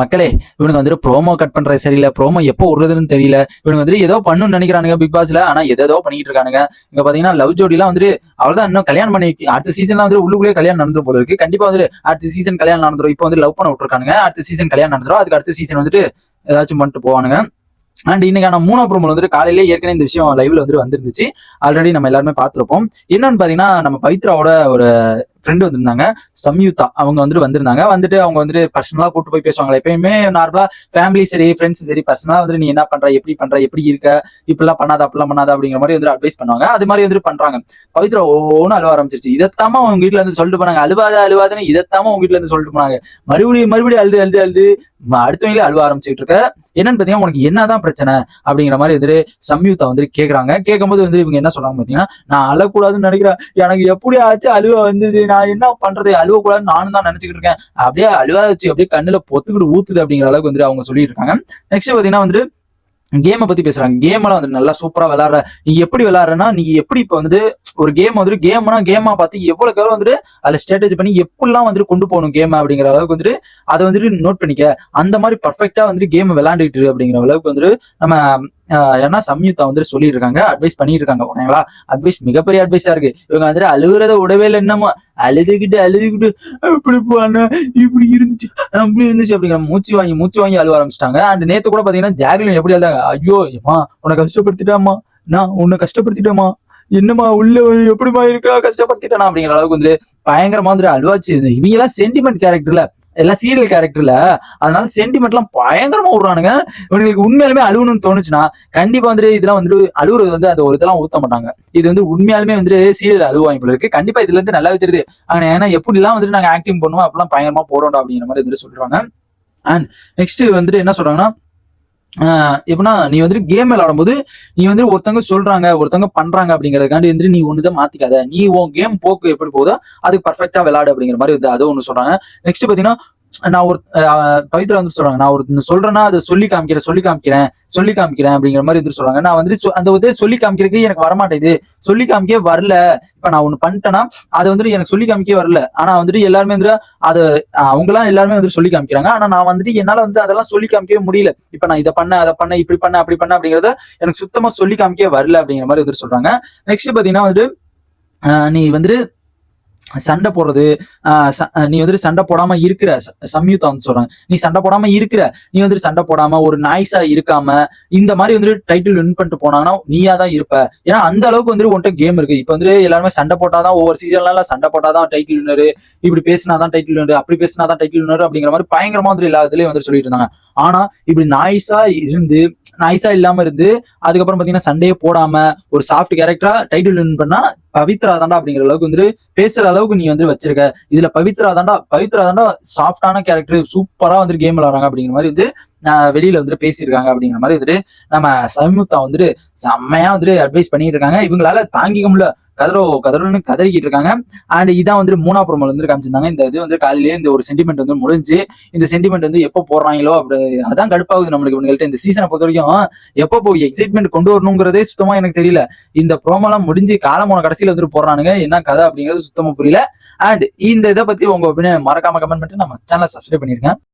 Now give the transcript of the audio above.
மக்களே, இவனுக்கு வந்துட்டு ப்ரோமோ கட் பண்றது சரியில்ல, ப்ரோமோ எப்போ விடுறதுன்னு தெரியல, இவனுக்கு வந்துட்டு ஏதோ பண்ணணும்னு நினைக்கிறானுங்க பிக் பாஸ்ல, ஆனா ஏதோ பண்ணிட்டு இருக்கானுங்க. இங்க பாத்தீங்கன்னா லவ் ஜோடி எல்லாம் வந்துட்டு அவ்வளவுதான், இன்னும் கல்யாணம் பண்ணி அடுத்த சீசன்லாம் வந்து உள்ளுக்குள்ளே கல்யாணம் நடந்துரும் போல இருக்கு. கண்டிப்பா வந்துட்டு அடுத்த சீசன் கல்யாணம் நடந்துரும். இப்போ வந்து லவ் பண்ண விட்டுருக்கானுங்க, அடுத்த சீசன் கல்யாணம் நடந்துரும். அதுக்கு அடுத்த சீசன் வந்துட்டு ஏதாச்சும் பண்ணிட்டு போவானுங்க. அண்ட் இன்னைக்கான 3ஆம் ப்ரோமோல வந்துட்டு காலையிலே ஏற்கனவே இந்த விஷயம் லைவ்ல வந்து வந்துருந்துச்சு. ஆல்ரெடி நம்ம எல்லாருமே பார்த்திருப்போம். என்னன்னு பாத்தீங்கன்னா, நம்ம பவித்ராவோட ஒரு ஃப்ரெண்டு வந்திருந்தாங்க, சம்யுக்தா. அவங்க வந்துட்டு வந்திருந்தாங்க. வந்துட்டு அவங்க வந்துட்டு பர்சனலா கூட்டு போய் பேசுவாங்க. எப்பயுமே நார்மலா ஃபேமிலி சரி, ஃப்ரெண்ட்ஸ் சரி, பர்சனலா வந்துட்டு நீ என்ன பண்ற, எப்படி இருக்க, இப்படிலாம் பண்ணாத, அப்படிலாம் பண்ணாத அப்படிங்கிற மாதிரி வந்து அட்வைஸ் பண்ணுவாங்க. அது மாதிரி வந்துட்டு பண்றாங்க. பவித்ரா ஒவ்வொன்னு அழுவ ஆரம்பிச்சிருச்சு. இதைத்தாம அவங்க வீட்டுல இருந்து சொல்லிட்டு போனாங்க, அழுவாதுன்னு இதைத்தாம அவங்க வீட்டுல இருந்து சொல்லிட்டு போனாங்க. மறுபடியும் அழுது அடுத்தவங்களே அழுவ ஆரம்பிச்சுட்டு இருக்க. என்னன்னு பாத்தீங்கன்னா, உனக்கு என்னதான் பிரச்சனை அப்படிங்கிற மாதிரி வந்துட்டு சம்யுக்தா வந்துட்டு கேக்குறாங்க. கேட்கும்போது வந்து இவங்க என்ன சொல்றாங்க பாத்தீங்கன்னா, நான் அழக்கூடாதுன்னு நினைக்கிறேன், எனக்கு எப்படி ஆச்சு அழுவ வந்தது, நான் என்ன பண்றது, அழுவக்கூடாதுன்னு நானும் தான் நினைச்சுக்கிட்டு இருக்கேன், அப்படியே அழுவ வச்சு அப்படியே கண்ணுல பொத்துக்கிட்டு ஊத்துது அப்படிங்கிற அளவுக்கு வந்து அவங்க சொல்லிட்டு இருக்காங்க. நெக்ஸ்ட் பாத்தீங்கன்னா வந்துட்டு கேமை பத்தி பேசுறாங்க. கேம் எல்லாம் வந்து நல்லா சூப்பரா விளையாடுற, நீ எப்படி விளையாடுறனா, நீ எப்படி இப்ப வந்துட்டு ஒரு கேம் வந்துட்டு கேமா பார்த்து எவ்வளவு வந்துட்டு அதுல ஸ்ட்ராட்டஜி பண்ணி எப்படிலாம் வந்துட்டு கொண்டு போகணும் கேம் அப்படிங்கிற அளவுக்கு வந்துட்டு அதை வந்துட்டு நோட் பண்ணிக்க, அந்த மாதிரி பர்ஃபெக்டா வந்துட்டு கேம் விளையாண்டுட்டு அப்படிங்கிற அளவுக்கு வந்துட்டு நம்ம ஏன்னா சம்யுக்தா வந்துட்டு சொல்லிட்டு இருக்காங்க, அட்வைஸ் பண்ணிட்டு இருக்காங்க. ஓகேங்களா, அட்வைஸ் மிகப்பெரிய அட்வைஸா இருக்கு. இவங்க வந்துட்டு அழுகுறத விடவே இல்லை, என்னமோ அழுதுகிட்டு இப்படி போன, இப்படி இருந்துச்சு அப்படி இருந்துச்சு அப்படிங்கிற மூச்சு வாங்கி அழுவ ஆரம்பிச்சிட்டாங்க. அண்ட் நேத்து கூட பாத்தீங்கன்னா ஜாக்லின் எப்படி அழுதாங்க, ஐயோ ஏமா உன்னை கஷ்டப்படுத்திட்டாமா, நான் உன்னை கஷ்டப்படுத்திட்டேமா, என்னமா உள்ள எப்படிமா இருக்கா, கஷ்டப்படுத்திட்டானா அப்படிங்கிற அளவுக்கு வந்து பயங்கரமா வந்து அழுவாச்சு. இவங்க எல்லாம் சென்டிமெண்ட் கேரக்டர்ல, எல்லாம் சீரியல் கேரக்டர்ல, அதனால சென்டிமெண்ட் எல்லாம் பயங்கரமா விடுறானுங்க. இவங்களுக்கு உண்மையாலுமே அழுவணும்னு தோணுச்சுன்னா கண்டிப்பா வந்துட்டு இதெல்லாம் வந்துட்டு அழுவுறது வந்து அந்த ஒரு இதெல்லாம் ஊத்த மாட்டாங்க. இது வந்து உண்மையாலுமே வந்துட்டு சீரியல் அழுவாங்க போல இருக்கு. கண்டிப்பா இதுல இருந்து நல்லாவே தெரியுது. ஆனா ஏன்னா எப்படி எல்லாம் வந்துட்டு நாங்க ஆக்டிங் பண்ணுவோம் அப்பெல்லாம் பயங்கரமா போறோம் அப்படிங்கிற மாதிரி வந்துட்டு சொல்றாங்க. அண்ட் நெக்ஸ்ட் வந்துட்டு என்ன சொல்றாங்கன்னா, எப்படின்னா நீ வந்துட்டு கேம் விளையாடும் போது நீ வந்து ஒருத்தவங்க சொல்றாங்க, ஒருத்தவங்க பண்றாங்க அப்படிங்கறதுக்காண்டி வந்துட்டு நீ ஒண்ணுதான் மாத்திக்காத, நீ உன் கேம் போக்கு எப்படி போதோ அதுக்கு பர்ஃபெக்டா விளையாடு அப்படிங்கிற மாதிரி வந்து அதை ஒண்ணு சொல்றாங்க. நெக்ஸ்ட் பாத்தீங்கன்னா, நான் ஒரு பவித்ரா வந்து சொல்றாங்க, நான் ஒரு சொல்றேன்னா அதை சொல்லி காமிக்கிறேன் அப்படிங்கிற மாதிரி வந்து சொல்றாங்க. நான் வந்துட்டு அந்த வந்து சொல்லி காமிக்கிறதுக்கு எனக்கு வரமாட்டேங்குது, சொல்லி காமிக்கவே வரல. இப்ப நான் ஒண்ணு பண்ணிட்டேன்னா அதை வந்துட்டு எனக்கு சொல்லி காமிக்கவே வரல. ஆனா வந்துட்டு எல்லாருமே வந்து அது அவங்கலாம் எல்லாருமே வந்து சொல்லி காமிக்கிறாங்க. ஆனா நான் வந்துட்டு என்னால வந்து அதெல்லாம் சொல்லி காமிக்கவே முடியல. இப்ப நான் இதை பண்ண, அதை பண்ண, இப்படி பண்ண, அப்படி பண்ண அப்படிங்கறத எனக்கு சுத்தமா சொல்லி காமிக்கவே வரல அப்படிங்கிற மாதிரி வந்து சொல்றாங்க. நெக்ஸ்ட் பாத்தீங்கன்னா வந்துட்டு நீ வந்துட்டு சண்டை போடுறது, நீ வந்துட்டு சண்டை போடாம இருக்கிற, சம்யுக்தா வந்து சொல்றாங்க, நீ சண்டை போடாம இருக்கிற, நீ வந்துட்டு சண்டை போடாம ஒரு நாய்ஸா இருக்காம இந்த மாதிரி வந்துட்டு டைட்டில் வின் பண்ணிட்டு போனாங்கன்னா நீயா தான் இருப்ப. ஏன்னா அந்த அளவுக்கு வந்துட்டு உன்கிட்ட கேம் இருக்கு. இப்ப வந்துட்டு எல்லாருமே சண்டை போட்டாதான், ஒவ்வொரு சீசன்ல சண்டை போட்டாதான் டைட்டில் வின்னரு, இப்படி பேசினாதான் டைட்டில் வின்னரு, அப்படி பேசினாதான் டைட்டில் வின்னரு அப்படிங்கிற மாதிரி பயங்கரமா வந்து எல்லா இதுலயும் வந்து சொல்லிட்டு இருந்தாங்க. ஆனா இப்படி நாய்ஸா இல்லாம இருந்து அதுக்கப்புறம் பாத்தீங்கன்னா சண்டையே போடாம ஒரு சாஃப்ட் கேரக்டரா டைட்டில் வின் பண்ணா பவித்ரா தாண்டா அப்படிங்கிற அளவுக்கு வந்து பேசுற அளவுக்கு நீ வந்து வச்சிருக்க. இதுல பவித்ரா தாண்டா சாஃப்டான கேரக்டர், சூப்பரா வந்து கேம் விளையாடுறாங்க அப்படிங்கிற மாதிரி வந்து வெளியில வந்துட்டு பேசியிருக்காங்க அப்படிங்கிற மாதிரி வந்துட்டு நம்ம சம்யுக்தா வந்துட்டு செம்மையா வந்துட்டு அட்வைஸ் பண்ணிட்டு இருக்காங்க. இவங்களால தாங்கிக்க முடியல, கதறோன்னு கதறிக்கிட்டு இருக்காங்க. அண்ட் இதான் வந்து 3ஆம் ப்ரோமோல வந்து காமிச்சிருந்தாங்க. இந்த இது வந்து காலையிலேயே இந்த ஒரு சென்டிமெண்ட் வந்து முடிஞ்சு, இந்த சென்டிமெண்ட் வந்து எப்போ போடுறாங்களோ அப்படி அதான் கடுப்பாகுது நம்மளுக்கு. இவங்கள்ட்ட இந்த சீசனை பொறுத்த வரைக்கும் எப்போ போய் எக்ஸைட்மெண்ட் கொண்டு வரணுங்கிறதே சுத்தமா எனக்கு தெரியல. இந்த ப்ரோமோலாம் முடிஞ்சு காலமான கடைசியில வந்துட்டு போடுறானுங்க, என்ன கதை அப்படிங்கிறது சுத்தமா புரியல. அண்ட் இந்த இதை பத்தி உங்க ஒப்பீனியன் மறக்காம கமெண்ட் பண்ணிட்டு நம்ம சேனலை சப்ஸ்கிரைப் பண்ணிருக்கேன்.